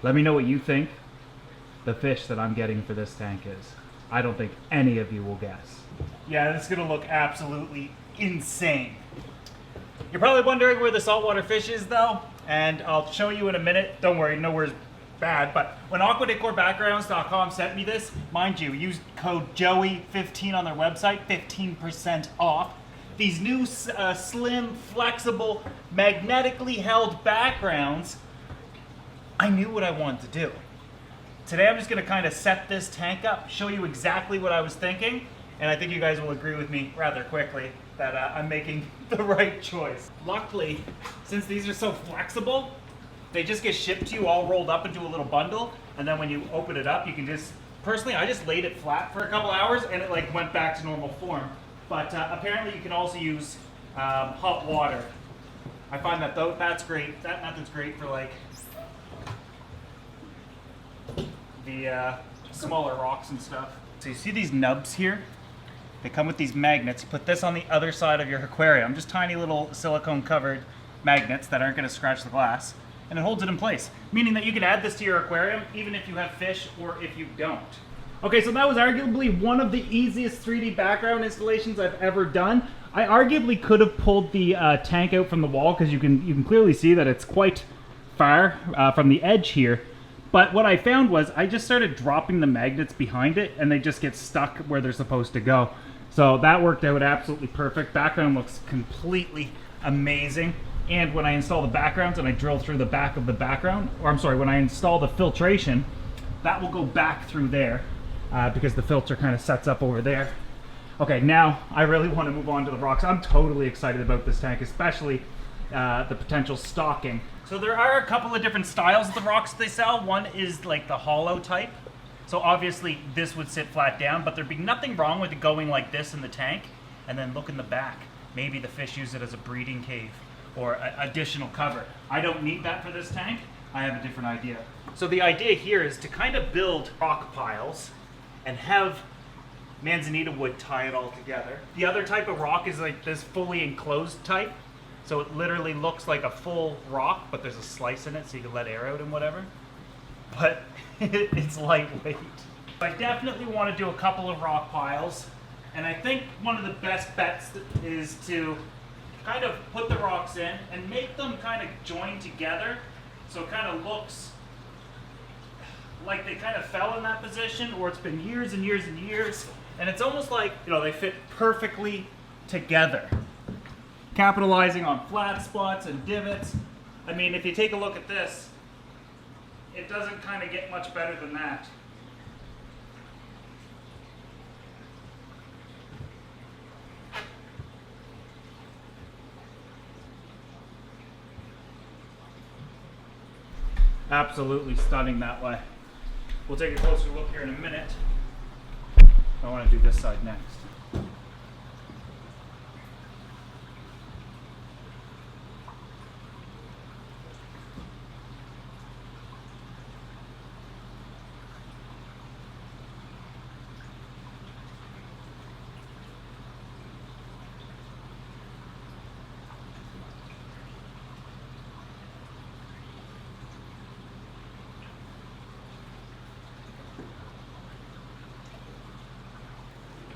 Let me know what you think the fish that I'm getting for this tank is. I don't think any of you will guess. Yeah, this is gonna look absolutely insane. You're probably wondering where the saltwater fish is though, and I'll show you in a minute. Don't worry, nowhere's bad, but when AquaDecorBackgrounds.com sent me this, mind you, use code JOEY15 on their website, 15% off. These new slim, flexible, magnetically held backgrounds, I knew what I wanted to do. Today I'm just gonna kind of set this tank up, show you exactly what I was thinking, and I think you guys will agree with me rather quickly that I'm making the right choice. Luckily, since these are so flexible, they just get shipped to you all rolled up into a little bundle, and then when you open it up, you can just, personally, I just laid it flat for a couple hours and it like went back to normal form. But apparently you can also use hot water. I find that that's great. That method's great for like the smaller rocks and stuff. So you see these nubs here? They come with these magnets. You put this on the other side of your aquarium, just tiny little silicone covered magnets that aren't gonna scratch the glass, and it holds it in place, meaning that you can add this to your aquarium even if you have fish or if you don't. Okay, so that was arguably one of the easiest 3D background installations I've ever done. I arguably could have pulled the tank out from the wall because you can clearly see that it's quite far from the edge here. But what I found was I just started dropping the magnets behind it and they just get stuck where they're supposed to go. So that worked out absolutely perfect. Background looks completely amazing. And when I install the backgrounds and I drill through the back of the background, or I'm sorry, when I install the filtration, that will go back through there because the filter kind of sets up over there. Okay, now I really want to move on to the rocks. I'm totally excited about this tank, especially the potential stocking. So there are a couple of different styles of the rocks they sell. One is like the hollow type. So obviously this would sit flat down, but there'd be nothing wrong with it going like this in the tank. And then look in the back. Maybe the fish use it as a breeding cave or additional cover. I don't need that for this tank. I have a different idea. So the idea here is to kind of build rock piles and have manzanita wood tie it all together. The other type of rock is like this fully enclosed type. So it literally looks like a full rock, but there's a slice in it so you can let air out and whatever. But it's lightweight. I definitely want to do a couple of rock piles. And I think one of the best bets is to kind of put the rocks in and make them kind of join together. So it kind of looks like they kind of fell in that position, or it's been years and years and years. And it's almost like, you know, they fit perfectly together. Capitalizing on flat spots and divots. I mean, if you take a look at this, it doesn't kind of get much better than that. Absolutely stunning that way. We'll take a closer look here in a minute. I want to do this side next.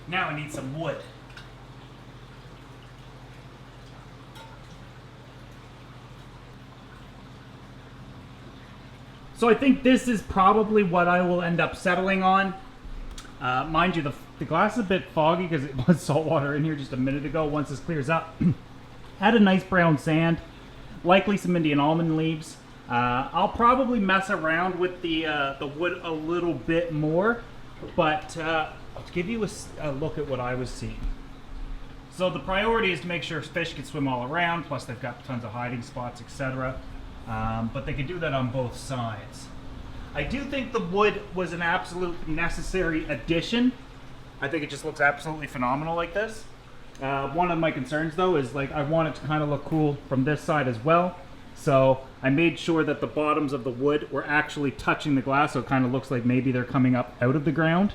Now I need some wood. So I think this is probably what I will end up settling on. Mind you, the glass is a bit foggy because it was salt water in here just a minute ago. Once this clears up, add a nice brown sand, likely some Indian almond leaves. I'll probably mess around with the wood a little bit more, but I'll give you a look at what I was seeing. So the priority is to make sure fish can swim all around, plus they've got tons of hiding spots, etc. But they can do that on both sides. I do think the wood was an absolute necessary addition. I think it just looks absolutely phenomenal like this. One of my concerns though is like I want it to kind of look cool from this side as well. So I made sure that the bottoms of the wood were actually touching the glass, so it kind of looks like maybe they're coming up out of the ground.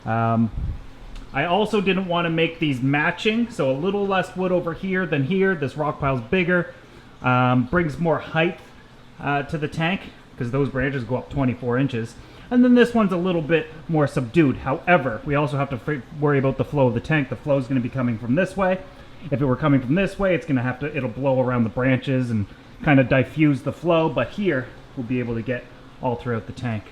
I also didn't want to make these matching, so a little less wood over here than here. This rock pile's bigger, brings more height to the tank because those branches go up 24 inches. And then this one's a little bit more subdued. However, we also have to worry about the flow of the tank. The flow is going to be coming from this way. If it were coming from this way, it's going to have to, it'll blow around the branches and kind of diffuse the flow. But here, we'll be able to get all throughout the tank.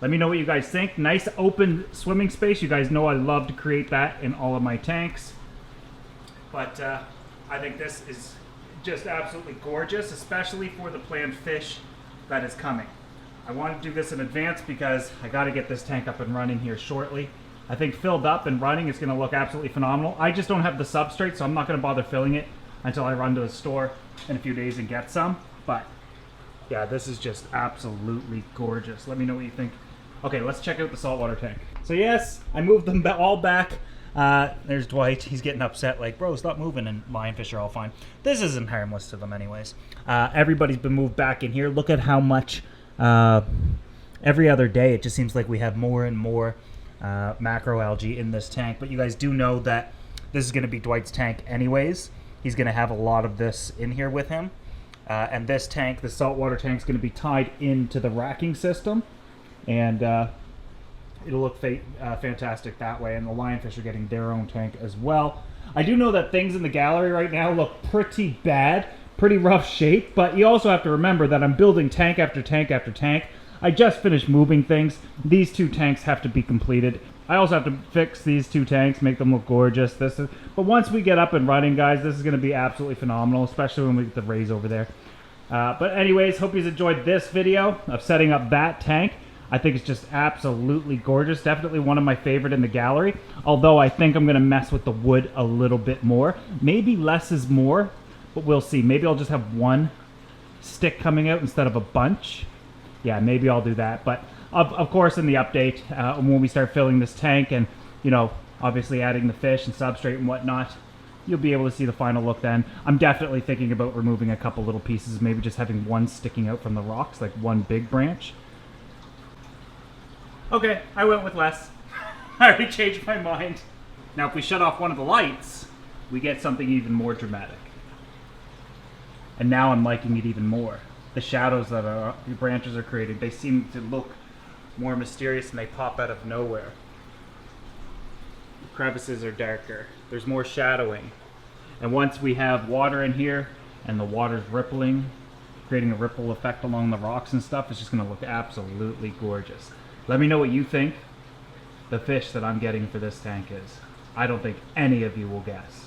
Let me know what you guys think. Nice open swimming space. You guys know I love to create that in all of my tanks. But I think this is just absolutely gorgeous, especially for the planned fish that is coming. I want to do this in advance because I got to get this tank up and running here shortly. I think filled up and running is going to look absolutely phenomenal. I just don't have the substrate, so I'm not going to bother filling it until I run to the store in a few days and get some. But yeah, this is just absolutely gorgeous. Let me know what you think. Okay, let's check out the saltwater tank. So yes, I moved them all back. There's Dwight. He's getting upset like, bro, stop moving, and lionfish are all fine. This isn't harmless to them anyways. Everybody's been moved back in here. Look at how much every other day it just seems like we have more and more macroalgae in this tank. But you guys do know that this is going to be Dwight's tank anyways. He's going to have a lot of this in here with him. And this tank, the saltwater tank, is going to be tied into the racking system. And it'll look fantastic that way. And the lionfish are getting their own tank as well. I do know that things in the gallery right now look pretty bad, pretty rough shape, but you also have to remember that I'm building tank after tank after tank. I just finished moving things. These two tanks have to be completed. I also have to fix these two tanks, make them look gorgeous. But once we get up and running, guys, this is going to be absolutely phenomenal, especially when we get the rays over there. But anyways, hope you enjoyed this video of setting up that tank. I think it's just absolutely gorgeous. Definitely one of my favorite in the gallery. Although I think I'm going to mess with the wood a little bit more. Maybe less is more, but we'll see. Maybe I'll just have one stick coming out instead of a bunch. Yeah, maybe I'll do that. But of course, in the update, when we start filling this tank and, you know, obviously adding the fish and substrate and whatnot, you'll be able to see the final look then. I'm definitely thinking about removing a couple little pieces, maybe just having one sticking out from the rocks, like one big branch. Okay, I went with less. I already changed my mind. Now, if we shut off one of the lights, we get something even more dramatic. And now I'm liking it even more. The shadows that the branches are creating, they seem to look more mysterious and they pop out of nowhere. The crevices are darker. There's more shadowing. And once we have water in here and the water's rippling, creating a ripple effect along the rocks and stuff, it's just going to look absolutely gorgeous. Let me know what you think the fish that I'm getting for this tank is. I don't think any of you will guess.